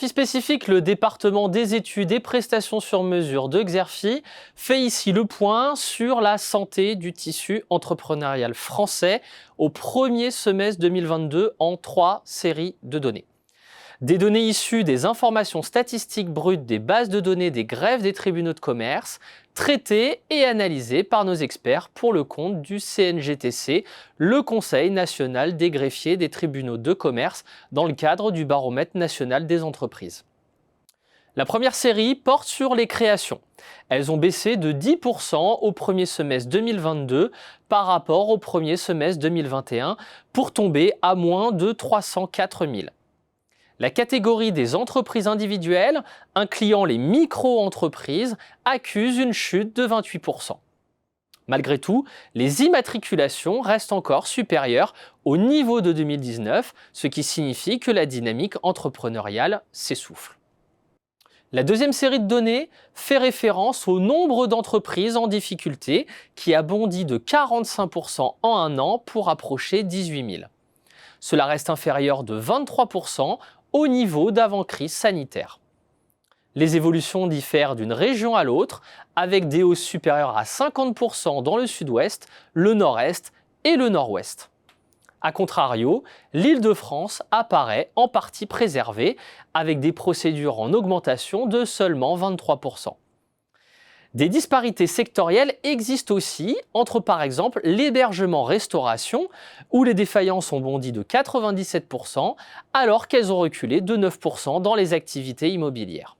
Xerfi Spécifique, le département des études et prestations sur mesure de Xerfi, fait ici le point sur la santé du tissu entrepreneurial français au premier semestre 2022 en 3 séries de données. Des données issues des informations statistiques brutes des bases de données des greffes des tribunaux de commerce, traitées et analysées par nos experts pour le compte du CNGTC, le Conseil national des greffiers des tribunaux de commerce, dans le cadre du baromètre national des entreprises. La première série porte sur les créations. Elles ont baissé de 10% au premier semestre 2022 par rapport au premier semestre 2021 pour tomber à moins de 304 000. La catégorie des entreprises individuelles, incluant les micro-entreprises, accuse une chute de 28%. Malgré tout, les immatriculations restent encore supérieures au niveau de 2019, ce qui signifie que la dynamique entrepreneuriale s'essouffle. La deuxième série de données fait référence au nombre d'entreprises en difficulté qui a bondi de 45% en un an pour approcher 18 000. Cela reste inférieur de 23% au niveau d'avant-crise sanitaire. Les évolutions diffèrent d'une région à l'autre, avec des hausses supérieures à 50% dans le sud-ouest, le nord-est et le nord-ouest. A contrario, l'Île-de-France apparaît en partie préservée, avec des procédures en augmentation de seulement 23%. Des disparités sectorielles existent aussi entre par exemple l'hébergement-restauration, où les défaillances ont bondi de 97%, alors qu'elles ont reculé de 9% dans les activités immobilières.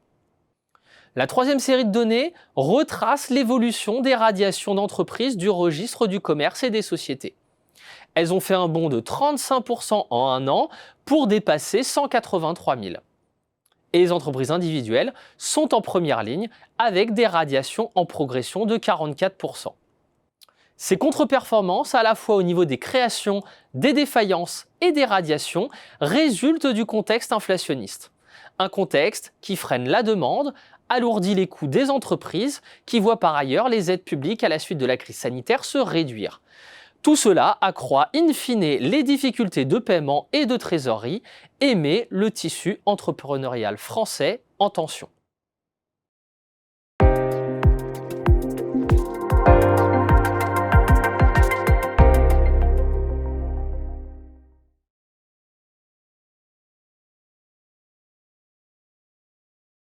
La troisième série de données retrace l'évolution des radiations d'entreprises du registre du commerce et des sociétés. Elles ont fait un bond de 35% en un an pour dépasser 183 000. Et les entreprises individuelles sont en première ligne avec des radiations en progression de 44%. Ces contre-performances, à la fois au niveau des créations, des défaillances et des radiations, résultent du contexte inflationniste. Un contexte qui freine la demande, alourdit les coûts des entreprises, qui voient par ailleurs les aides publiques à la suite de la crise sanitaire se réduire. Tout cela accroît in fine les difficultés de paiement et de trésorerie et met le tissu entrepreneurial français en tension.